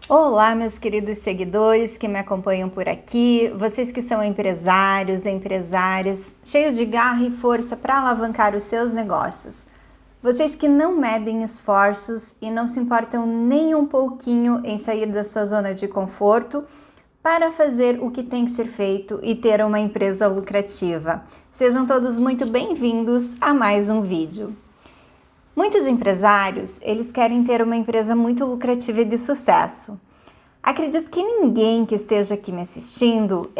Olá, meus queridos seguidores que me acompanham por aqui, vocês que são empresários, empresárias, cheios de garra e força para alavancar os seus negócios. Vocês que não medem esforços e não se importam nem um pouquinho em sair da sua zona de conforto para fazer o que tem que ser feito e ter uma empresa lucrativa. Sejam todos muito bem-vindos a mais um vídeo. Muitos empresários, eles querem ter uma empresa muito lucrativa e de sucesso. Acredito que ninguém que esteja aqui me assistindo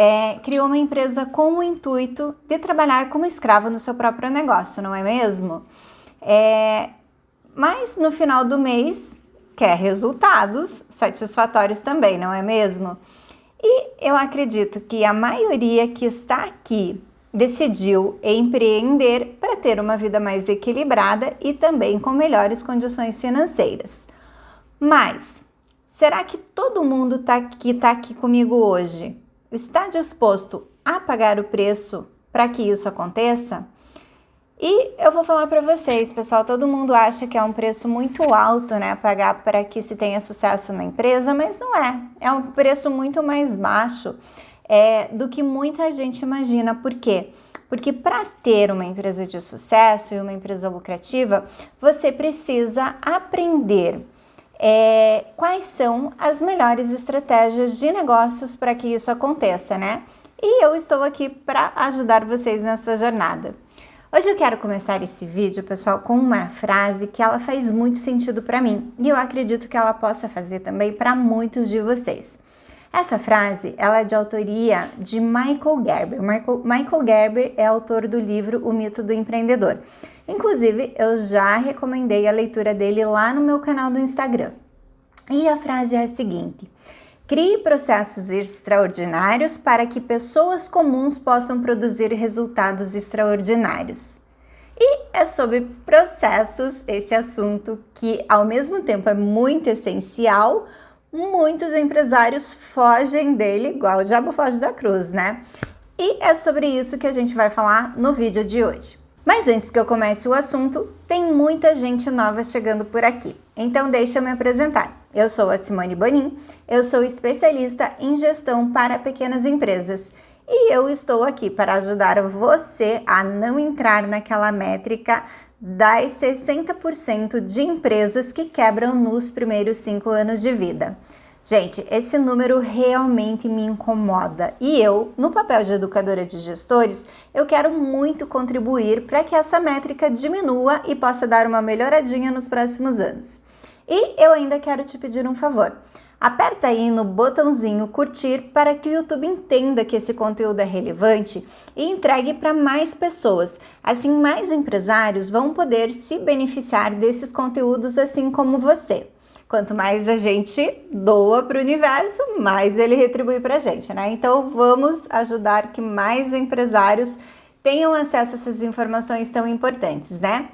criou uma empresa com o intuito de trabalhar como escravo no seu próprio negócio, não é mesmo? Mas no final do mês quer resultados satisfatórios também, não é mesmo? E eu acredito que a maioria que está aqui decidiu empreender para ter uma vida mais equilibrada e também com melhores condições financeiras. Mas será que todo mundo que está aqui comigo hoje está disposto a pagar o preço para que isso aconteça? E eu vou falar para vocês, pessoal, todo mundo acha que é um preço muito alto, né, pagar para que se tenha sucesso na empresa, mas não é. É um preço muito mais baixo do que muita gente imagina. Por quê? Porque para ter uma empresa de sucesso e uma empresa lucrativa, você precisa aprender quais são as melhores estratégias de negócios para que isso aconteça, né? E eu estou aqui para ajudar vocês nessa jornada. Hoje eu quero começar esse vídeo, pessoal, com uma frase que ela faz muito sentido para mim e eu acredito que ela possa fazer também para muitos de vocês. Essa frase, ela é de autoria de Michael Gerber. Michael Gerber é autor do livro O Mito do Empreendedor. Inclusive, eu já recomendei a leitura dele lá no meu canal do Instagram. E a frase é a seguinte: crie processos extraordinários para que pessoas comuns possam produzir resultados extraordinários. E é sobre processos esse assunto que, ao mesmo tempo, é muito essencial. Muitos empresários fogem dele, igual o diabo foge da cruz, né? E é sobre isso que a gente vai falar no vídeo de hoje. Mas antes que eu comece o assunto, tem muita gente nova chegando por aqui. Então deixa eu me apresentar. Eu sou a Simone Bonin, eu sou especialista em gestão para pequenas empresas e eu estou aqui para ajudar você a não entrar naquela métrica das 60% de empresas que quebram nos primeiros 5 anos de vida. Gente, esse número realmente me incomoda e eu, no papel de educadora de gestores, eu quero muito contribuir para que essa métrica diminua e possa dar uma melhoradinha nos próximos anos. E eu ainda quero te pedir um favor. Aperta aí no botãozinho curtir para que o YouTube entenda que esse conteúdo é relevante e entregue para mais pessoas. Assim, mais empresários vão poder se beneficiar desses conteúdos assim como você. Quanto mais a gente doa para o universo, mais ele retribui para a gente, né? Então, vamos ajudar que mais empresários tenham acesso a essas informações tão importantes, né?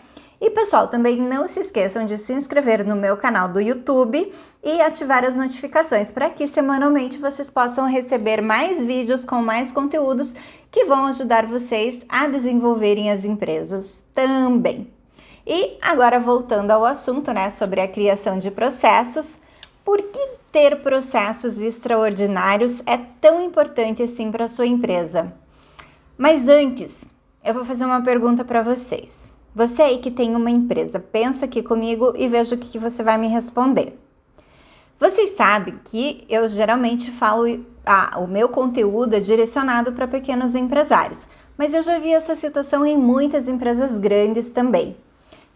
E pessoal, também não se esqueçam de se inscrever no meu canal do YouTube e ativar as notificações para que semanalmente vocês possam receber mais vídeos com mais conteúdos que vão ajudar vocês a desenvolverem as empresas também. E agora voltando ao assunto, né, sobre a criação de processos, por que ter processos extraordinários é tão importante assim para a sua empresa? Mas antes, eu vou fazer uma pergunta para vocês. Você aí que tem uma empresa, pensa aqui comigo e veja o que você vai me responder. Vocês sabem que eu geralmente falo, o meu conteúdo é direcionado para pequenos empresários, mas eu já vi essa situação em muitas empresas grandes também.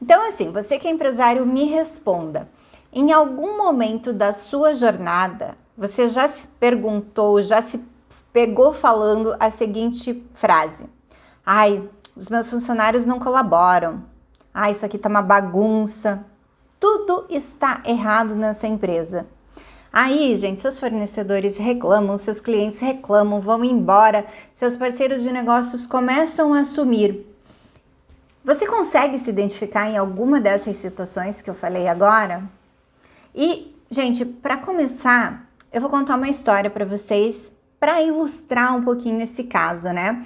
Então assim, você que é empresário, me responda. Em algum momento da sua jornada, você já se perguntou, já se pegou falando a seguinte frase: ai, os meus funcionários não colaboram. Ah, isso aqui tá uma bagunça. Tudo está errado nessa empresa. Aí, gente, seus fornecedores reclamam, seus clientes reclamam, vão embora, seus parceiros de negócios começam a sumir. Você consegue se identificar em alguma dessas situações que eu falei agora? E, gente, para começar, eu vou contar uma história para vocês para ilustrar um pouquinho esse caso, né?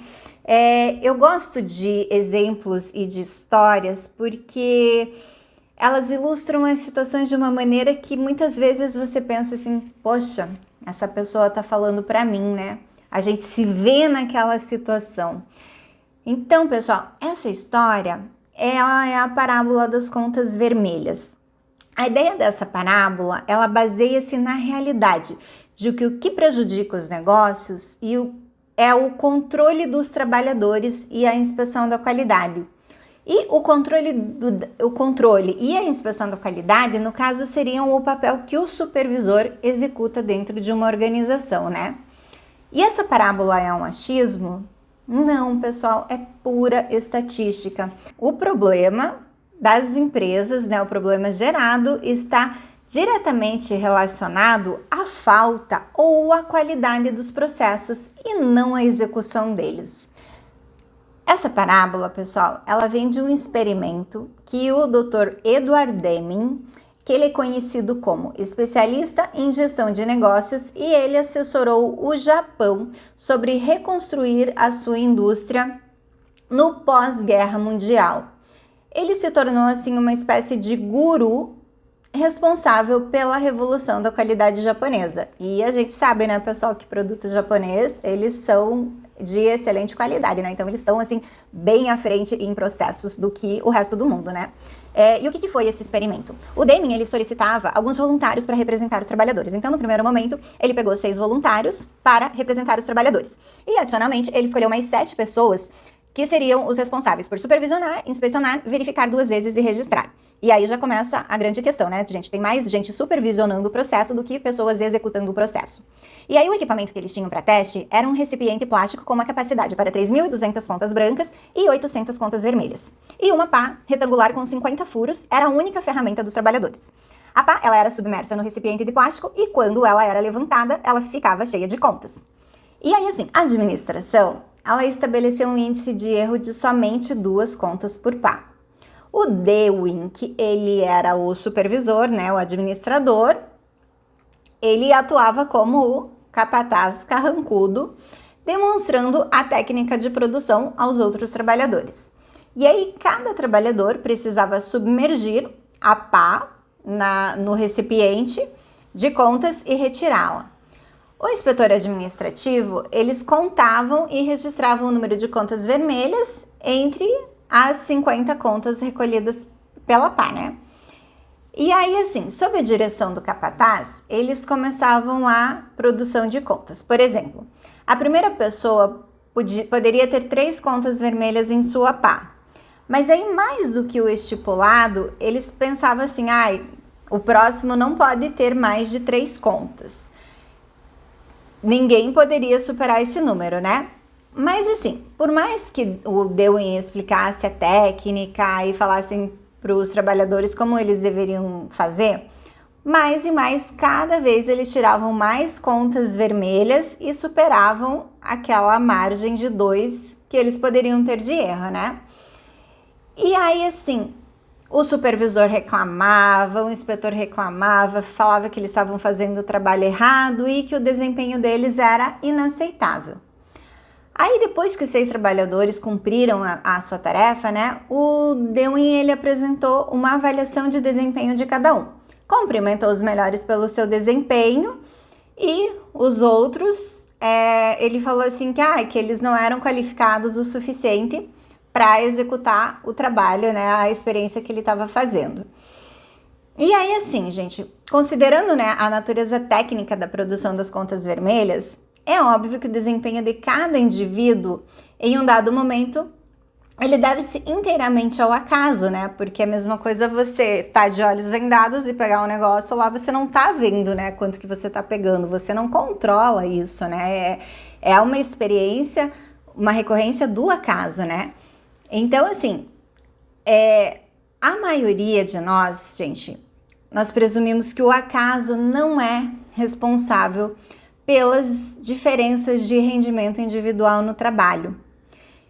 Eu gosto de exemplos e de histórias porque elas ilustram as situações de uma maneira que muitas vezes você pensa assim, poxa, essa pessoa tá falando para mim, né? A gente se vê naquela situação. Então, pessoal, essa história, ela é a parábola das contas vermelhas. A ideia dessa parábola, ela baseia-se na realidade de que o que prejudica os negócios é o controle dos trabalhadores e a inspeção da qualidade. E o controle e a inspeção da qualidade, no caso, seriam o papel que o supervisor executa dentro de uma organização, né? E essa parábola é um achismo? Não, pessoal, é pura estatística. O problema das empresas, né, o problema gerado está diretamente relacionado à falta ou à qualidade dos processos e não à execução deles. Essa parábola, pessoal, ela vem de um experimento que o Dr. Edward Deming, que ele é conhecido como especialista em gestão de negócios, e ele assessorou o Japão sobre reconstruir a sua indústria no pós-guerra mundial. Ele se tornou assim uma espécie de guru responsável pela revolução da qualidade japonesa. E a gente sabe, né, pessoal, que produtos japoneses, eles são de excelente qualidade, né? Então eles estão assim bem à frente em processos do que o resto do mundo, né? E o que foi esse experimento? O Deming, ele solicitava alguns voluntários para representar os trabalhadores. Então, no primeiro momento, ele pegou 6 voluntários para representar os trabalhadores. E, adicionalmente, ele escolheu mais 7 pessoas que seriam os responsáveis por supervisionar, inspecionar, verificar 2 vezes e registrar. E aí já começa a grande questão, né, gente? Tem mais gente supervisionando o processo do que pessoas executando o processo. E aí o equipamento que eles tinham para teste era um recipiente plástico com uma capacidade para 3.200 contas brancas e 800 contas vermelhas. E uma pá retangular com 50 furos era a única ferramenta dos trabalhadores. A pá, ela era submersa no recipiente de plástico e quando ela era levantada, ela ficava cheia de contas. E aí, assim, a administração, ela estabeleceu um índice de erro de somente 2 contas por pá. O Dewing, que ele era o supervisor, né, o administrador, ele atuava como o capataz carrancudo, demonstrando a técnica de produção aos outros trabalhadores. E aí, cada trabalhador precisava submergir a pá no recipiente de contas e retirá-la. O inspetor administrativo, eles contavam e registravam o número de contas vermelhas entre as 50 contas recolhidas pela pá, né? E aí, assim, sob a direção do capataz, eles começavam a produção de contas. Por exemplo, a primeira pessoa poderia ter 3 contas vermelhas em sua pá. Mas aí, mais do que o estipulado, eles pensavam assim, o próximo não pode ter mais de 3 contas. Ninguém poderia superar esse número, né? Mas assim, por mais que o Dewing explicasse a técnica e falassem para os trabalhadores como eles deveriam fazer, mais e mais, cada vez eles tiravam mais contas vermelhas e superavam aquela margem de 2 que eles poderiam ter de erro, né? E aí, assim, o supervisor reclamava, o inspetor reclamava, falava que eles estavam fazendo o trabalho errado e que o desempenho deles era inaceitável. Aí, depois que os 6 trabalhadores cumpriram a sua tarefa, né, o Dewing, ele apresentou uma avaliação de desempenho de cada um. Cumprimentou os melhores pelo seu desempenho e os outros, ele falou assim que eles não eram qualificados o suficiente para executar o trabalho, né, a experiência que ele estava fazendo. E aí, assim, gente, considerando, né, a natureza técnica da produção das contas vermelhas, é óbvio que o desempenho de cada indivíduo, em um dado momento, ele deve-se inteiramente ao acaso, né? Porque é a mesma coisa você tá de olhos vendados e pegar um negócio lá, você não tá vendo, né, quanto que você tá pegando, você não controla isso, né? É uma experiência, uma recorrência do acaso, né? Então, assim, a maioria de nós, gente, nós presumimos que o acaso não é responsável pelas diferenças de rendimento individual no trabalho.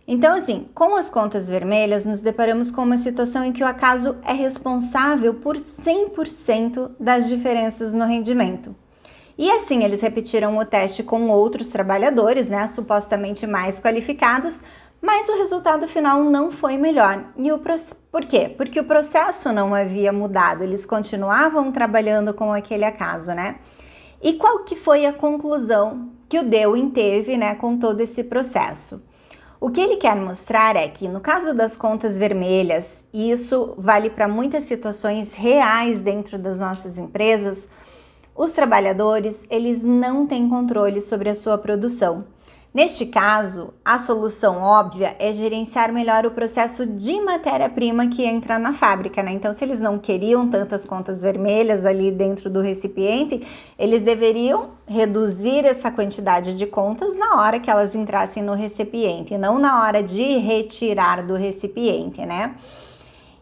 Então, assim, com as contas vermelhas, nos deparamos com uma situação em que o acaso é responsável por 100% das diferenças no rendimento. E assim, eles repetiram o teste com outros trabalhadores, né, supostamente mais qualificados, Mas o resultado final não foi melhor. Por quê? Porque o processo não havia mudado, eles continuavam trabalhando com aquele acaso, né? E qual que foi a conclusão que o Dewey teve, né, com todo esse processo? O que ele quer mostrar é que no caso das contas vermelhas, e isso vale para muitas situações reais dentro das nossas empresas, os trabalhadores, eles não têm controle sobre a sua produção. Neste caso, a solução óbvia é gerenciar melhor o processo de matéria-prima que entra na fábrica, né? Então, se eles não queriam tantas contas vermelhas ali dentro do recipiente, eles deveriam reduzir essa quantidade de contas na hora que elas entrassem no recipiente, não na hora de retirar do recipiente, né?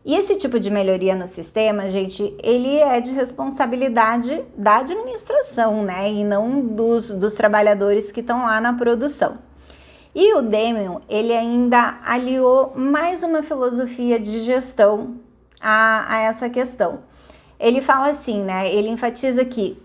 E esse tipo de melhoria no sistema, gente, ele é de responsabilidade da administração, né? E não dos trabalhadores que estão lá na produção. E o Demion, ele ainda aliou mais uma filosofia de gestão a essa questão. Ele fala assim, né? Ele enfatiza que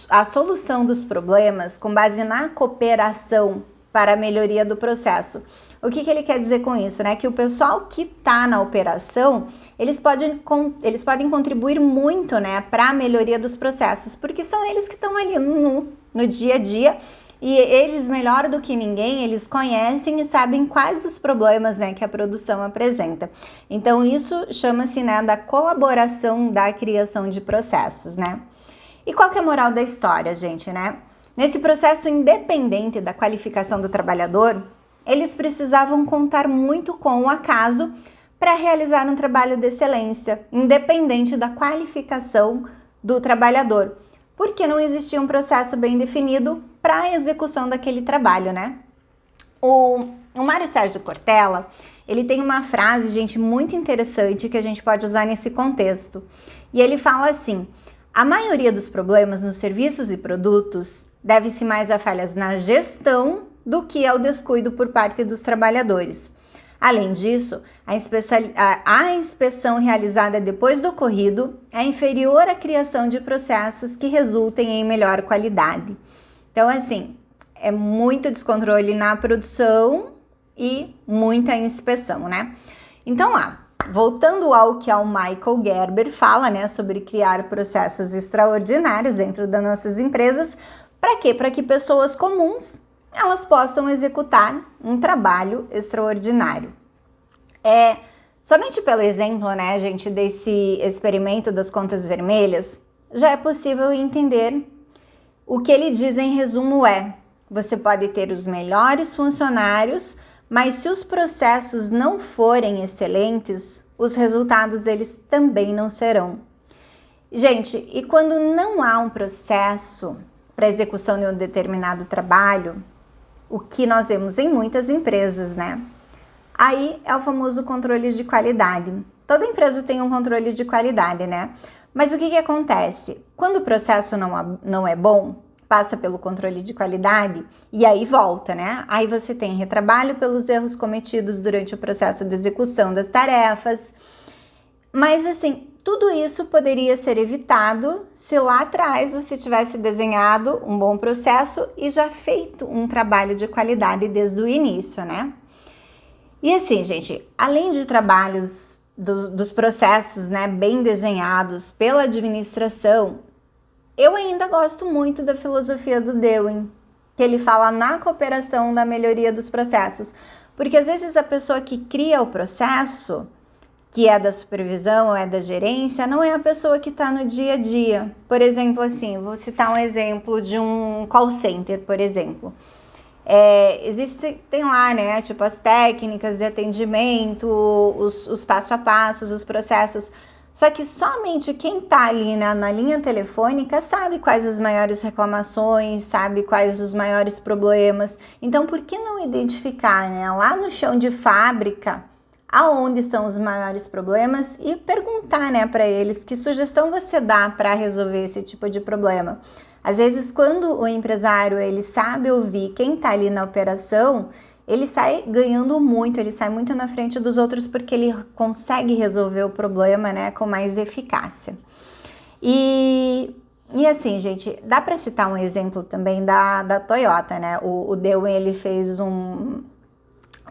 a solução dos problemas com base na cooperação para a melhoria do processo. O que ele quer dizer com isso, né? Que o pessoal que está na operação, eles podem contribuir muito, né, para a melhoria dos processos, porque são eles que estão ali no dia a dia e eles, melhor do que ninguém, eles conhecem e sabem quais os problemas, né, que a produção apresenta. Então, isso chama-se, né, da colaboração da criação de processos, né? E qual que é a moral da história, gente, né? Nesse processo independente da qualificação do trabalhador, eles precisavam contar muito com o acaso para realizar um trabalho de excelência, independente da qualificação do trabalhador, porque não existia um processo bem definido para a execução daquele trabalho, né? O Mário Sérgio Cortella, ele tem uma frase, gente, muito interessante que a gente pode usar nesse contexto. E ele fala assim: a maioria dos problemas nos serviços e produtos deve-se mais a falhas na gestão do que ao descuido por parte dos trabalhadores. Além disso, a inspeção realizada depois do ocorrido é inferior à criação de processos que resultem em melhor qualidade. Então, assim, é muito descontrole na produção e muita inspeção, né? Então, voltando ao que o Michael Gerber fala, né, sobre criar processos extraordinários dentro das nossas empresas, para quê? Para que pessoas comuns elas possam executar um trabalho extraordinário. Somente pelo exemplo, né, gente, desse experimento das contas vermelhas, já é possível entender o que ele diz em resumo você pode ter os melhores funcionários, mas se os processos não forem excelentes, os resultados deles também não serão. Gente, e quando não há um processo para execução de um determinado trabalho, o que nós vemos em muitas empresas, né? Aí é o famoso controle de qualidade. Toda empresa tem um controle de qualidade, né? Mas o que acontece? Quando o processo não é bom, passa pelo controle de qualidade e aí volta, né? Aí você tem retrabalho pelos erros cometidos durante o processo de execução das tarefas. Mas assim, tudo isso poderia ser evitado se lá atrás você tivesse desenhado um bom processo e já feito um trabalho de qualidade desde o início, né? E assim, gente, além de trabalhos dos processos, né, bem desenhados pela administração, eu ainda gosto muito da filosofia do Dewey, que ele fala na cooperação da melhoria dos processos, porque às vezes a pessoa que cria o processo, que é da supervisão ou é da gerência, não é a pessoa que está no dia a dia. Por exemplo, assim, vou citar um exemplo de um call center, por exemplo. Tem lá, né, tipo as técnicas de atendimento, os passo a passos, os processos. Só que somente quem está ali na linha telefônica sabe quais as maiores reclamações, sabe quais os maiores problemas. Então, por que não identificar, né, lá no chão de fábrica, aonde são os maiores problemas e perguntar, né, para eles que sugestão você dá para resolver esse tipo de problema. Às vezes, quando o empresário ele sabe ouvir quem está ali na operação, ele sai ganhando muito, ele sai muito na frente dos outros porque ele consegue resolver o problema, né, com mais eficácia. E assim, gente, dá para citar um exemplo também da Toyota, né? O Dewey, ele fez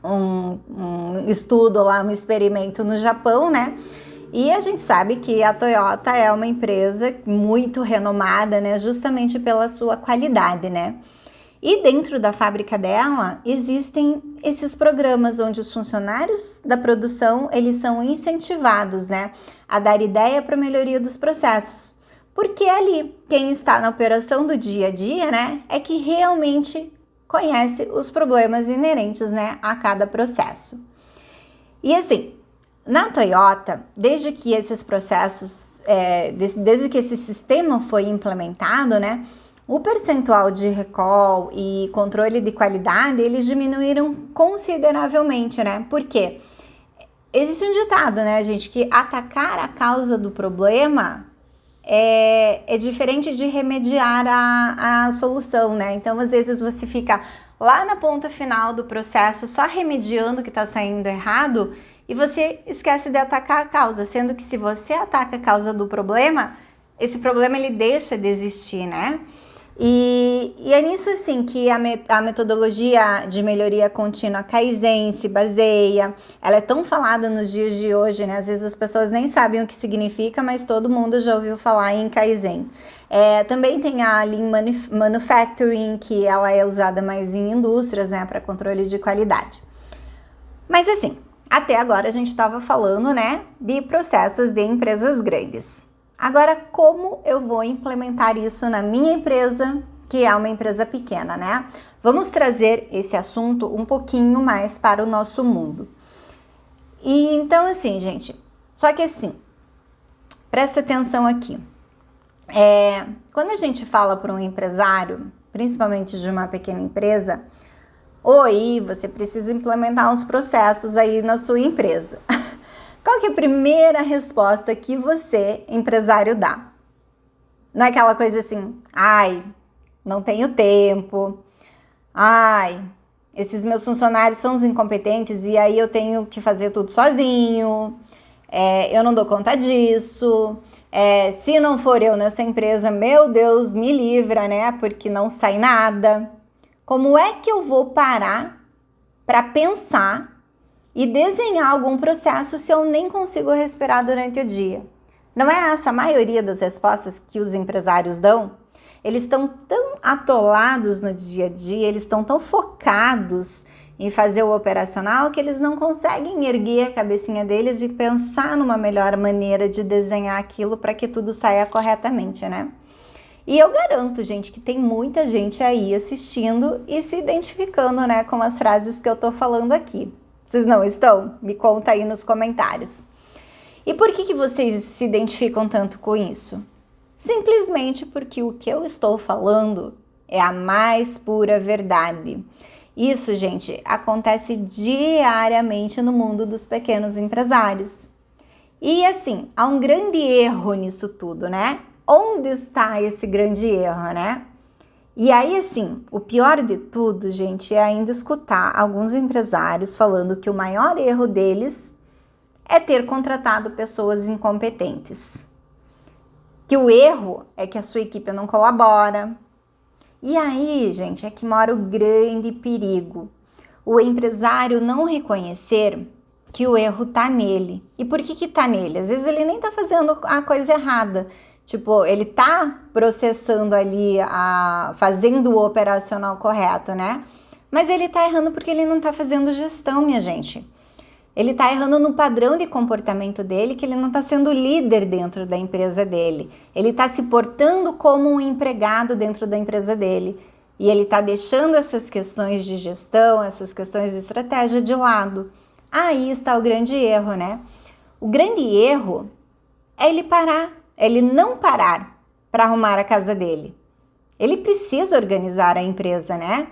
um estudo lá, um experimento no Japão, né? E a gente sabe que a Toyota é uma empresa muito renomada, né? Justamente pela sua qualidade, né? E dentro da fábrica dela existem esses programas onde os funcionários da produção eles são incentivados, né, a dar ideia para a melhoria dos processos. Porque ali quem está na operação do dia a dia, né, é que realmente conhece os problemas inerentes, né, a cada processo. E assim, na Toyota, desde que esses processos, desde que esse sistema foi implementado, né, o percentual de recall e controle de qualidade, eles diminuíram consideravelmente, né? Por quê? Existe um ditado, né, gente, que atacar a causa do problema é diferente de remediar a solução, né? Então, às vezes você fica lá na ponta final do processo só remediando o que está saindo errado e você esquece de atacar a causa, sendo que se você ataca a causa do problema, esse problema ele deixa de existir, né? E é nisso assim que a metodologia de melhoria contínua Kaizen se baseia. Ela é tão falada nos dias de hoje, né? Às vezes as pessoas nem sabem o que significa, mas todo mundo já ouviu falar em Kaizen. Também tem a Lean Manufacturing, que ela é usada mais em indústrias, né? Para controle de qualidade. Mas assim, até agora a gente estava falando, né? De processos de empresas grandes. Agora, como eu vou implementar isso na minha empresa, que é uma empresa pequena, né? Vamos trazer esse assunto um pouquinho mais para o nosso mundo. E então, assim, gente, só que assim, presta atenção aqui. Quando a gente fala para um empresário, principalmente de uma pequena empresa, oi, você precisa implementar uns processos aí na sua empresa. Qual que é a primeira resposta que você, empresário, dá? Não é aquela coisa assim, ai, não tenho tempo, ai, esses meus funcionários são os incompetentes e aí eu tenho que fazer tudo sozinho, eu não dou conta disso, se não for eu nessa empresa, meu Deus, me livra, né, porque não sai nada. Como é que eu vou parar para pensar e desenhar algum processo se eu nem consigo respirar durante o dia? Não é essa a maioria das respostas que os empresários dão? Eles estão tão atolados no dia a dia, eles estão tão focados em fazer o operacional que eles não conseguem erguer a cabecinha deles e pensar numa melhor maneira de desenhar aquilo para que tudo saia corretamente, né? E eu garanto, gente, que tem muita gente aí assistindo e se identificando, né, com as frases que eu tô falando aqui. Vocês não estão? Me conta aí nos comentários. E por que vocês se identificam tanto com isso? Simplesmente porque o que eu estou falando é a mais pura verdade. Isso, gente, acontece diariamente no mundo dos pequenos empresários. E assim, há um grande erro nisso tudo, né? Onde está esse grande erro, né? E aí, assim, o pior de tudo, gente, é ainda escutar alguns empresários falando que o maior erro deles é ter contratado pessoas incompetentes. Que o erro é que a sua equipe não colabora. E aí, gente, é que mora o grande perigo. O empresário não reconhecer que o erro tá nele. E por que tá nele? Às vezes ele nem tá fazendo a coisa errada. Tipo, ele tá processando ali, fazendo o operacional correto, né? Mas ele tá errando porque ele não tá fazendo gestão, minha gente. Ele tá errando no padrão de comportamento dele, que ele não tá sendo líder dentro da empresa dele. Ele tá se portando como um empregado dentro da empresa dele. E ele tá deixando essas questões de gestão, essas questões de estratégia de lado. Aí está o grande erro, né? O grande erro é ele não parar para arrumar a casa dele. Ele precisa organizar a empresa, né?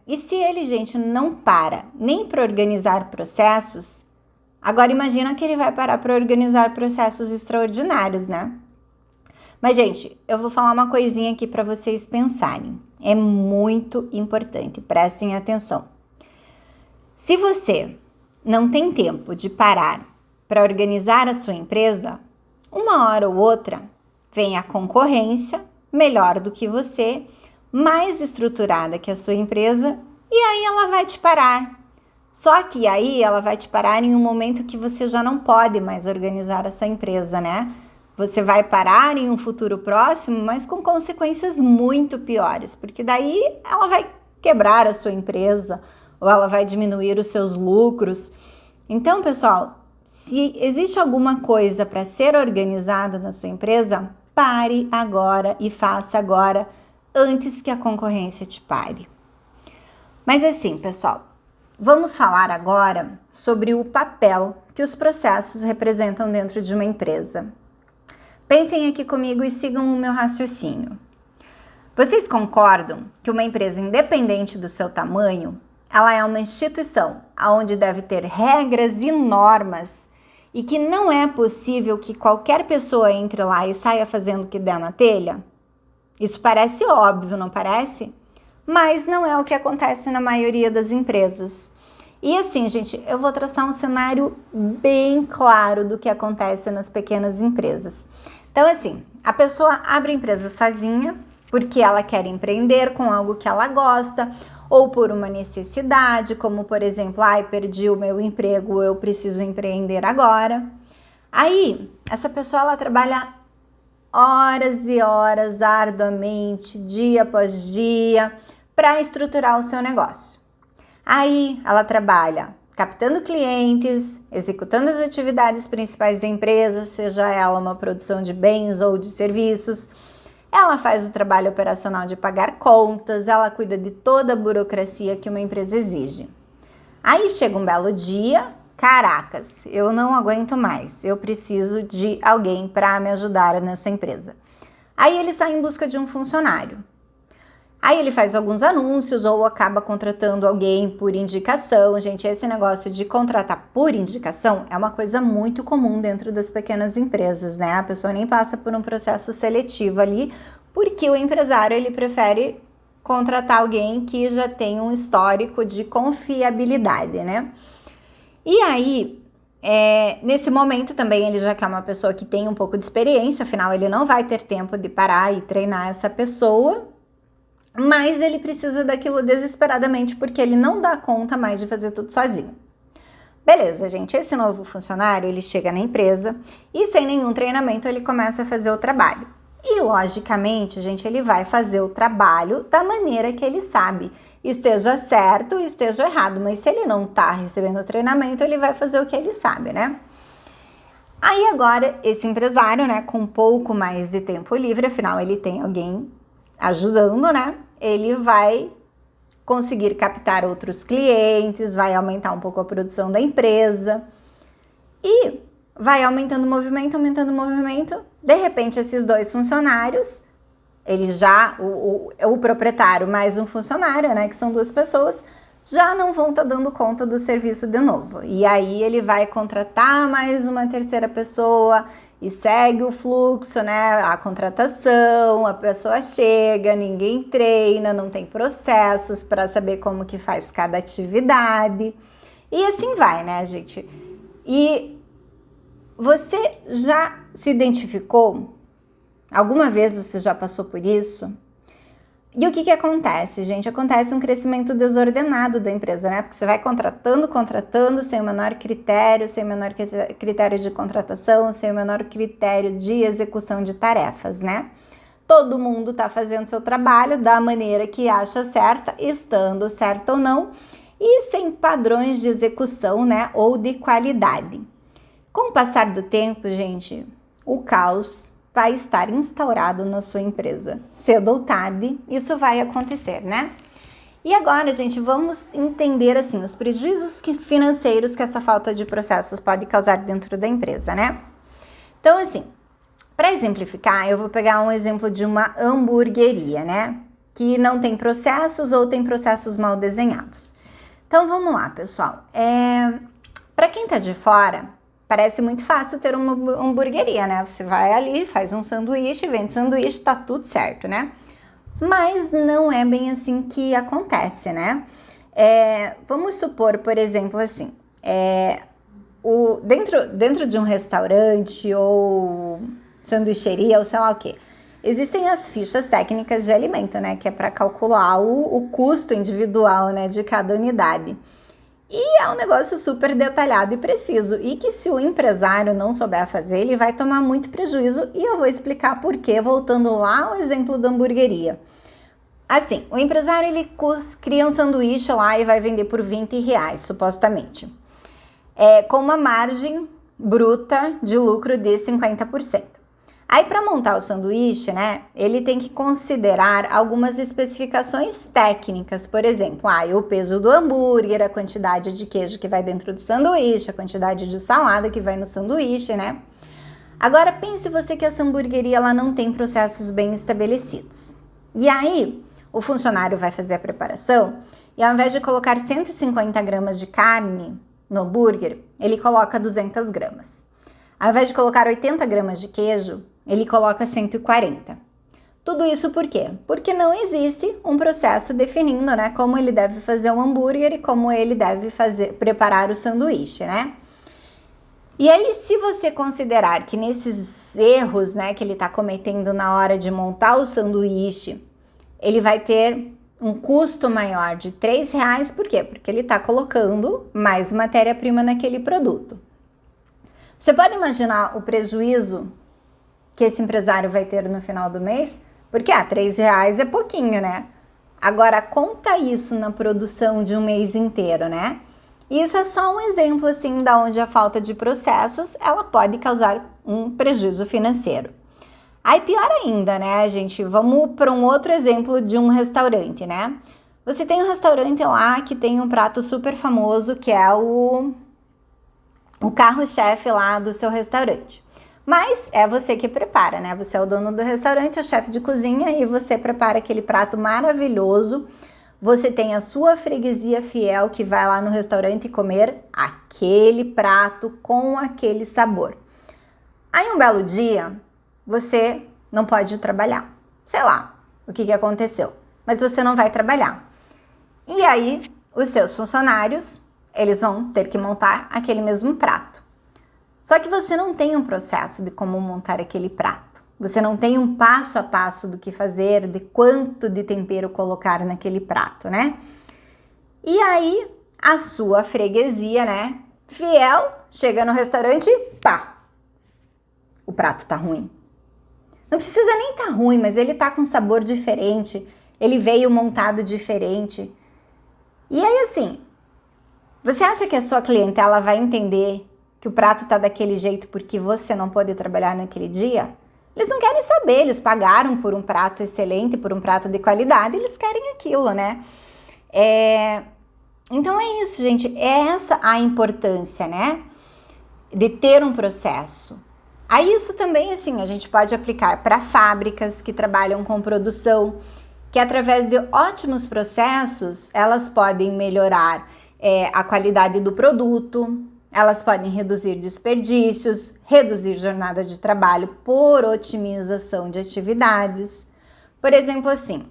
E se ele, gente, não para nem para organizar processos, agora imagina que ele vai parar para organizar processos extraordinários, né? Mas, gente, eu vou falar uma coisinha aqui para vocês pensarem. É muito importante, prestem atenção. Se você não tem tempo de parar para organizar a sua empresa, uma hora ou outra vem a concorrência melhor do que você, mais estruturada que a sua empresa, e aí ela vai te parar. Só que aí ela vai te parar em um momento que você já não pode mais organizar a sua empresa, né? Você vai parar em um futuro próximo, mas com consequências muito piores, porque daí ela vai quebrar a sua empresa ou ela vai diminuir os seus lucros. Então, pessoal, se existe alguma coisa para ser organizada na sua empresa, pare agora e faça agora, antes que a concorrência te pare. Mas assim, pessoal, vamos falar agora sobre o papel que os processos representam dentro de uma empresa. Pensem aqui comigo e sigam o meu raciocínio. Vocês concordam que uma empresa, independente do seu tamanho, ela é uma instituição onde deve ter regras e normas e que não é possível que qualquer pessoa entre lá e saia fazendo o que der na telha? Isso parece óbvio, não parece? Mas não é o que acontece na maioria das empresas. E assim, gente, eu vou traçar um cenário bem claro do que acontece nas pequenas empresas. Então, assim, a pessoa abre a empresa sozinha porque ela quer empreender com algo que ela gosta ou por uma necessidade, como por exemplo, perdi o meu emprego, eu preciso empreender agora. Aí, essa pessoa ela trabalha horas e horas arduamente, dia após dia, para estruturar o seu negócio. Aí ela trabalha captando clientes, executando as atividades principais da empresa, seja ela uma produção de bens ou de serviços. Ela faz o trabalho operacional de pagar contas, ela cuida de toda a burocracia que uma empresa exige. Aí chega um belo dia, caracas, eu não aguento mais, eu preciso de alguém para me ajudar nessa empresa. Aí ele sai em busca de um funcionário. Aí ele faz alguns anúncios ou acaba contratando alguém por indicação. Gente, esse negócio de contratar por indicação é uma coisa muito comum dentro das pequenas empresas, né? A pessoa nem passa por um processo seletivo ali, porque o empresário ele prefere contratar alguém que já tem um histórico de confiabilidade, né? E aí, nesse momento também ele já quer uma pessoa que tem um pouco de experiência, afinal ele não vai ter tempo de parar e treinar essa pessoa, mas ele precisa daquilo desesperadamente porque ele não dá conta mais de fazer tudo sozinho. Beleza, gente, esse novo funcionário, ele chega na empresa e sem nenhum treinamento ele começa a fazer o trabalho. E logicamente, gente, ele vai fazer o trabalho da maneira que ele sabe. Esteja certo, esteja errado, mas se ele não tá recebendo treinamento, ele vai fazer o que ele sabe, né? Aí agora, esse empresário, né, com um pouco mais de tempo livre, afinal ele tem alguém ajudando, né? Ele vai conseguir captar outros clientes, vai aumentar um pouco a produção da empresa e vai aumentando o movimento, de repente esses dois funcionários, ele já, o proprietário mais um funcionário, né, que são duas pessoas, já não vão estar dando conta do serviço de novo. E aí ele vai contratar mais uma terceira pessoa e segue o fluxo, né? A contratação, a pessoa chega, ninguém treina, não tem processos para saber como que faz cada atividade. E assim vai, né, gente? E você já se identificou? Alguma vez você já passou por isso? E o que acontece, gente? Acontece um crescimento desordenado da empresa, né? Porque você vai contratando, sem o menor critério, sem o menor critério de contratação, sem o menor critério de execução de tarefas, né? Todo mundo tá fazendo seu trabalho da maneira que acha certa, estando certo ou não, e sem padrões de execução, né? Ou de qualidade. Com o passar do tempo, gente, o caos vai estar instaurado na sua empresa. Cedo ou tarde, isso vai acontecer, né? E agora, gente, vamos entender, assim, os prejuízos financeiros que essa falta de processos pode causar dentro da empresa, né? Então, assim, para exemplificar, eu vou pegar um exemplo de uma hamburgueria, né? Que não tem processos ou tem processos mal desenhados. Então, vamos lá, pessoal. Para quem tá de fora, parece muito fácil ter uma hamburgueria, né? Você vai ali, faz um sanduíche, vende sanduíche, tá tudo certo, né? Mas não é bem assim que acontece, né? Vamos supor, por exemplo, assim, dentro de um restaurante ou sanduicheria ou sei lá o quê, existem as fichas técnicas de alimento, né? Que é para calcular o custo individual, né, de cada unidade. E é um negócio super detalhado e preciso, e que se o empresário não souber fazer, ele vai tomar muito prejuízo, e eu vou explicar por quê, voltando lá ao exemplo da hamburgueria. Assim, o empresário ele cria um sanduíche lá e vai vender por R$ 20, supostamente, com uma margem bruta de lucro de 50%. Aí, para montar o sanduíche, né, ele tem que considerar algumas especificações técnicas, por exemplo, o peso do hambúrguer, a quantidade de queijo que vai dentro do sanduíche, a quantidade de salada que vai no sanduíche, né? Agora, pense você que essa hamburgueria ela não tem processos bem estabelecidos. E aí, o funcionário vai fazer a preparação e ao invés de colocar 150 gramas de carne no hambúrguer, ele coloca 200 gramas. Ao invés de colocar 80 gramas de queijo, ele coloca 140. Tudo isso por quê? Porque não existe um processo definindo, né, como ele deve fazer um hambúrguer e como ele deve preparar o sanduíche, né? E aí, se você considerar que nesses erros, né, que ele está cometendo na hora de montar o sanduíche, ele vai ter um custo maior de R$ 3, por quê? Porque ele está colocando mais matéria-prima naquele produto. Você pode imaginar o prejuízo que esse empresário vai ter no final do mês? Porque R$ 3 é pouquinho, né? Agora, conta isso na produção de um mês inteiro, né? E isso é só um exemplo, assim, da onde a falta de processos, ela pode causar um prejuízo financeiro. Aí, pior ainda, né, gente? Vamos para um outro exemplo de um restaurante, né? Você tem um restaurante lá que tem um prato super famoso, que é o carro-chefe lá do seu restaurante. Mas é você que prepara, né? Você é o dono do restaurante, é o chefe de cozinha e você prepara aquele prato maravilhoso. Você tem a sua freguesia fiel que vai lá no restaurante comer aquele prato com aquele sabor. Aí um belo dia, você não pode trabalhar. Sei lá o que aconteceu, mas você não vai trabalhar. E aí, os seus funcionários, eles vão ter que montar aquele mesmo prato. Só que você não tem um processo de como montar aquele prato. Você não tem um passo a passo do que fazer, de quanto de tempero colocar naquele prato, né? E aí, a sua freguesia, né, fiel, chega no restaurante e pá! O prato tá ruim. Não precisa nem tá ruim, mas ele tá com sabor diferente, ele veio montado diferente. E aí, assim, você acha que a sua clientela vai entender que o prato tá daquele jeito porque você não pode trabalhar naquele dia? Eles não querem saber, eles pagaram por um prato excelente, por um prato de qualidade, eles querem aquilo, né? Então é isso, gente, é essa a importância, né, de ter um processo. Aí isso também, assim, a gente pode aplicar para fábricas que trabalham com produção, que através de ótimos processos, elas podem melhorar a qualidade do produto, elas podem reduzir desperdícios, reduzir jornada de trabalho por otimização de atividades. Por exemplo, assim,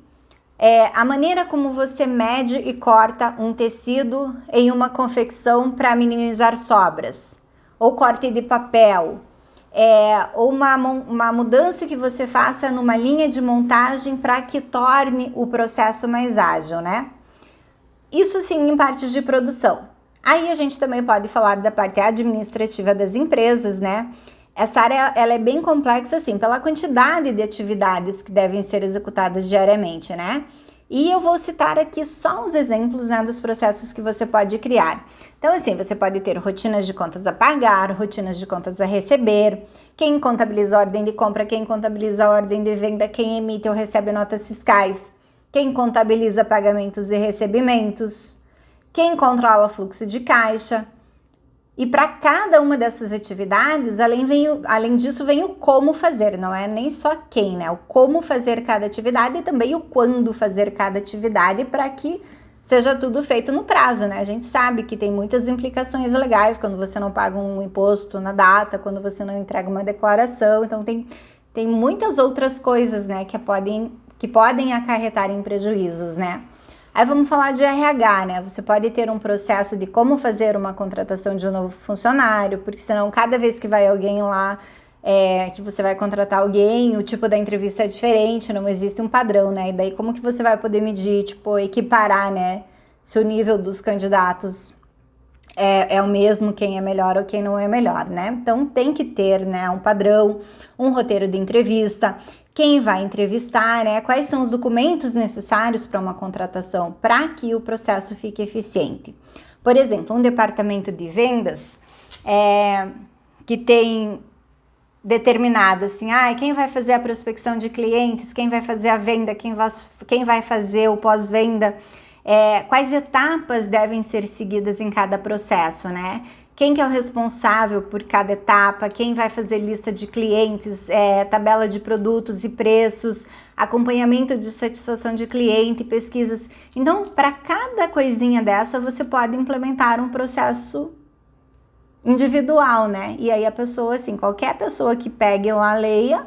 a maneira como você mede e corta um tecido em uma confecção para minimizar sobras, ou corte de papel, ou uma mudança que você faça numa linha de montagem para que torne o processo mais ágil, né? Isso sim em partes de produção. Aí a gente também pode falar da parte administrativa das empresas, né? Essa área ela é bem complexa, assim, pela quantidade de atividades que devem ser executadas diariamente, né? E eu vou citar aqui só uns exemplos, né, dos processos que você pode criar. Então, assim, você pode ter rotinas de contas a pagar, rotinas de contas a receber, quem contabiliza a ordem de compra, quem contabiliza a ordem de venda, quem emite ou recebe notas fiscais, quem contabiliza pagamentos e recebimentos, quem controla o fluxo de caixa. E para cada uma dessas atividades, além disso, vem o como fazer, não é nem só quem, né? O como fazer cada atividade e também o quando fazer cada atividade para que seja tudo feito no prazo, né? A gente sabe que tem muitas implicações legais quando você não paga um imposto na data, quando você não entrega uma declaração, então tem muitas outras coisas, né, que podem acarretar em prejuízos, né? Aí vamos falar de RH, né? Você pode ter um processo de como fazer uma contratação de um novo funcionário, porque senão cada vez que vai alguém lá, que você vai contratar alguém, o tipo da entrevista é diferente, não existe um padrão, né? E daí como que você vai poder medir, tipo, equiparar, né? Se o nível dos candidatos é o mesmo quem é melhor ou quem não é melhor, né? Então tem que ter, né, um padrão, um roteiro de entrevista, quem vai entrevistar, né? Quais são os documentos necessários para uma contratação para que o processo fique eficiente. Por exemplo, um departamento de vendas que tem determinado assim, quem vai fazer a prospecção de clientes, quem vai fazer a venda, quem vai fazer o pós-venda, quais etapas devem ser seguidas em cada processo, né? Quem que é o responsável por cada etapa, quem vai fazer lista de clientes, tabela de produtos e preços, acompanhamento de satisfação de cliente, pesquisas. Então, para cada coisinha dessa, você pode implementar um processo individual, né? E aí a pessoa, assim, qualquer pessoa que pegue lá, leia,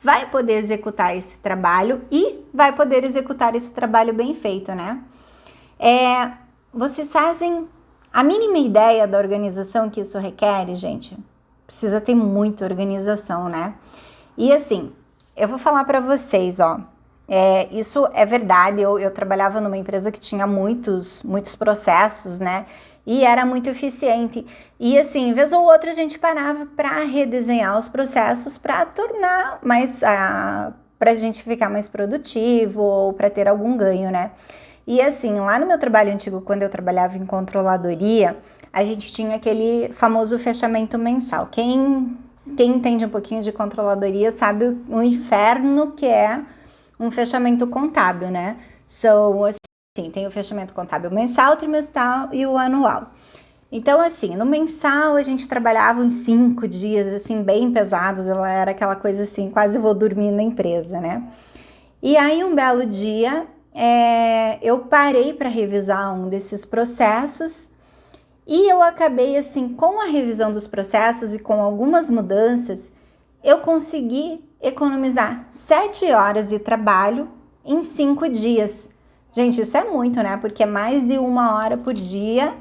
vai poder executar esse trabalho e vai poder executar esse trabalho bem feito, né? Vocês fazem a mínima ideia da organização que isso requer, gente? Precisa ter muita organização, né? E assim, eu vou falar para vocês, isso é verdade, eu trabalhava numa empresa que tinha muitos para né? E era muito eficiente. E assim, vez ou outra a gente parava para redesenhar os processos para tornar mais, para a gente ficar mais produtivo ou para ter algum ganho, né? E assim, lá no meu trabalho antigo, quando eu trabalhava em controladoria, a gente tinha aquele famoso fechamento mensal. Quem entende um pouquinho de controladoria sabe o inferno que é um fechamento contábil, né? São assim, tem o fechamento contábil mensal, trimestral e o anual. Então, assim, no mensal a gente trabalhava uns 5 dias, assim, bem pesados. Ela era aquela coisa assim, quase vou dormir na empresa, né? E aí, um belo dia, eu parei para revisar um desses processos e eu acabei, assim, com a revisão dos processos e com algumas mudanças, eu consegui economizar 7 horas de trabalho em 5 dias. Gente, isso é muito, né? Porque é mais de 1 hora por dia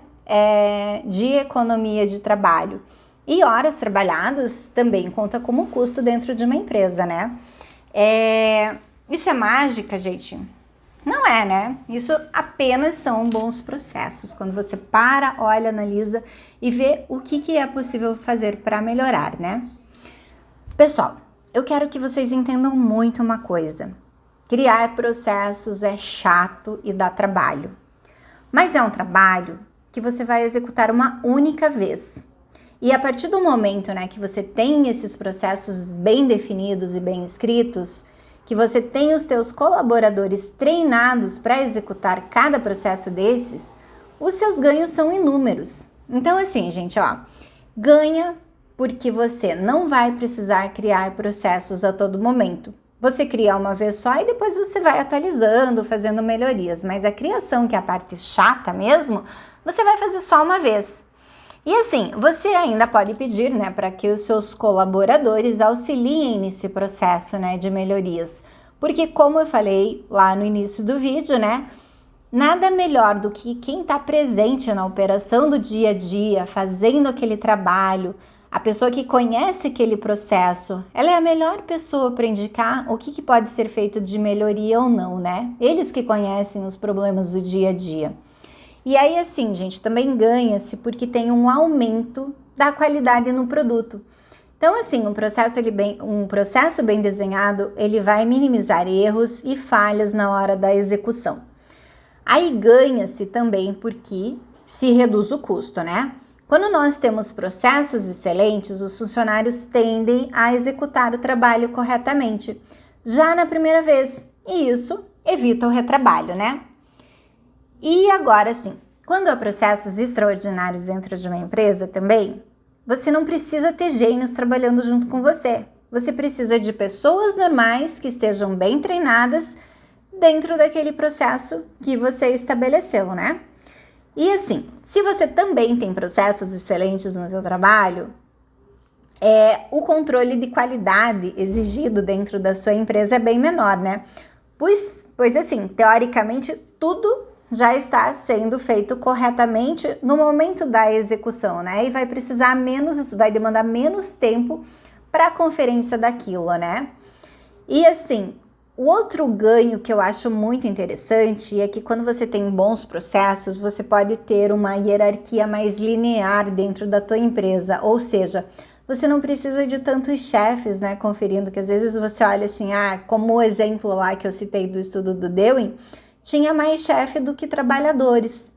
de economia de trabalho. E horas trabalhadas também conta como custo dentro de uma empresa, né? Isso é mágica, gente? Não é, né? Isso apenas são bons processos. Quando você para, olha, analisa e vê o que é possível fazer para melhorar, né? Pessoal, eu quero que vocês entendam muito uma coisa. Criar processos é chato e dá trabalho. Mas é um trabalho que você vai executar uma única vez. E a partir do momento, né, que você tem esses processos bem definidos e bem escritos, que você tem os teus colaboradores treinados para executar cada processo desses, os seus ganhos são inúmeros. Então assim, gente, ganha porque você não vai precisar criar processos a todo momento. Você cria uma vez só e depois você vai atualizando, fazendo melhorias. Mas a criação, que é a parte chata mesmo, você vai fazer só uma vez. E assim, você ainda pode pedir, né, para que os seus colaboradores auxiliem nesse processo, né, de melhorias. Porque como eu falei lá no início do vídeo, né, nada melhor do que quem está presente na operação do dia a dia, fazendo aquele trabalho, a pessoa que conhece aquele processo, ela é a melhor pessoa para indicar o que pode ser feito de melhoria ou não, né? Eles que conhecem os problemas do dia a dia. E aí, assim, gente, também ganha-se porque tem um aumento da qualidade no produto. Então, assim, um processo bem desenhado, ele vai minimizar erros e falhas na hora da execução. Aí ganha-se também porque se reduz o custo, né? Quando nós temos processos excelentes, os funcionários tendem a executar o trabalho corretamente, já na primeira vez, e isso evita o retrabalho, né? E agora sim, quando há processos extraordinários dentro de uma empresa também, você não precisa ter gênios trabalhando junto com você. Você precisa de pessoas normais que estejam bem treinadas dentro daquele processo que você estabeleceu, né? E assim, se você também tem processos excelentes no seu trabalho, o controle de qualidade exigido dentro da sua empresa é bem menor, né? Pois assim, teoricamente, tudo já está sendo feito corretamente no momento da execução, né? E vai demandar menos tempo para a conferência daquilo, né? E assim, O outro ganho que eu acho muito interessante é que quando você tem bons processos, você pode ter uma hierarquia mais linear dentro da tua empresa, ou seja, você não precisa de tantos chefes, né, conferindo, que às vezes você olha assim, como o exemplo lá que eu citei do estudo do Dewey, tinha mais chefe do que trabalhadores.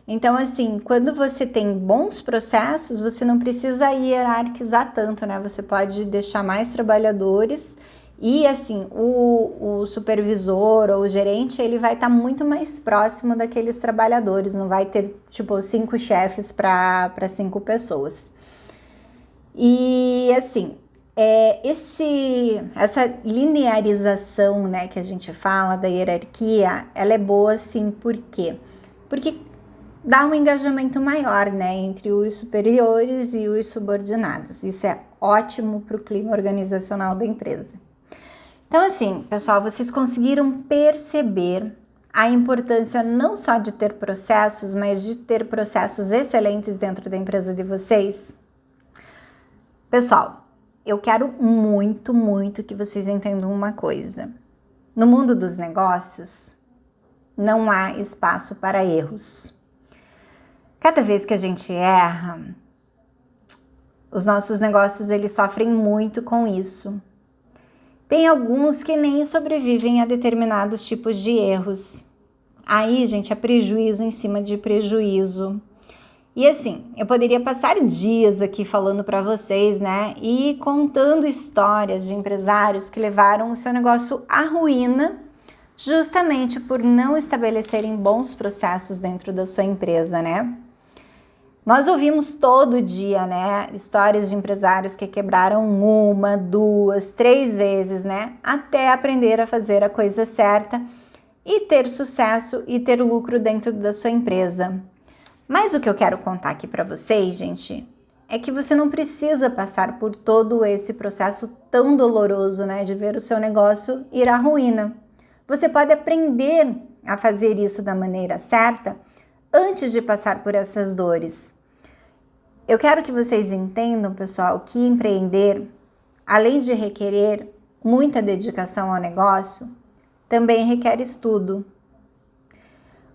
Então, assim, quando você tem bons processos, você não precisa hierarquizar tanto, né? Você pode deixar mais trabalhadores e, assim, o supervisor ou o gerente, ele vai estar muito mais próximo daqueles trabalhadores, não vai ter, tipo, 5 chefes para 5 pessoas. E, assim, essa linearização, né, que a gente fala da hierarquia, ela é boa, sim, por quê? Porque dá um engajamento maior, né, entre os superiores e os subordinados. Isso é ótimo para o clima organizacional da empresa. Então, assim, pessoal, vocês conseguiram perceber a importância não só de ter processos, mas de ter processos excelentes dentro da empresa de vocês? Pessoal, eu quero muito, muito que vocês entendam uma coisa. No mundo dos negócios, não há espaço para erros. Cada vez que a gente erra, os nossos negócios eles sofrem muito com isso. Tem alguns que nem sobrevivem a determinados tipos de erros. Aí, gente, é prejuízo em cima de prejuízo. E assim, eu poderia passar dias aqui falando para vocês, né? E contando histórias de empresários que levaram o seu negócio à ruína justamente por não estabelecerem bons processos dentro da sua empresa, né? Nós ouvimos todo dia, né, histórias de empresários que quebraram 1, 2, 3 vezes, né, até aprender a fazer a coisa certa e ter sucesso e ter lucro dentro da sua empresa. Mas o que eu quero contar aqui para vocês, gente, é que você não precisa passar por todo esse processo tão doloroso, né, de ver o seu negócio ir à ruína. Você pode aprender a fazer isso da maneira certa antes de passar por essas dores. Eu quero que vocês entendam, pessoal, que empreender, além de requerer muita dedicação ao negócio, também requer estudo.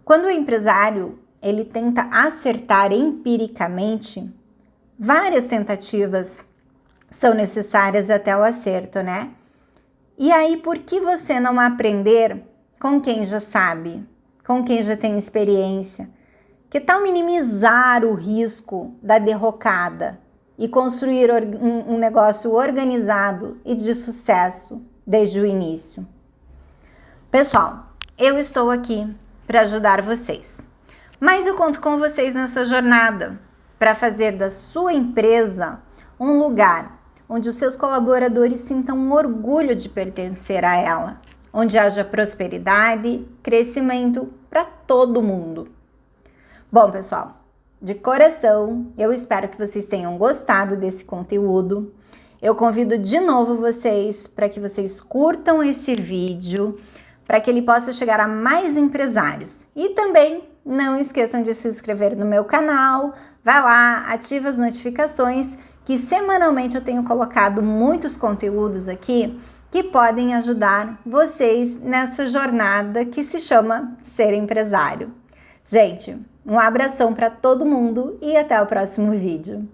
Quando o empresário ele tenta acertar empiricamente, várias tentativas são necessárias até o acerto, né? E aí, por que você não aprender com quem já sabe, com quem já tem experiência? Que tal minimizar o risco da derrocada e construir um negócio organizado e de sucesso desde o início? Pessoal, eu estou aqui para ajudar vocês. Mas eu conto com vocês nessa jornada para fazer da sua empresa um lugar onde os seus colaboradores sintam um orgulho de pertencer a ela, onde haja prosperidade, crescimento para todo mundo. Bom, pessoal, de coração, eu espero que vocês tenham gostado desse conteúdo. Eu convido de novo vocês para que vocês curtam esse vídeo, para que ele possa chegar a mais empresários. E também não esqueçam de se inscrever no meu canal, vai lá, ativa as notificações, que semanalmente eu tenho colocado muitos conteúdos aqui que podem ajudar vocês nessa jornada que se chama Ser Empresário. Gente, um abração para todo mundo e até o próximo vídeo.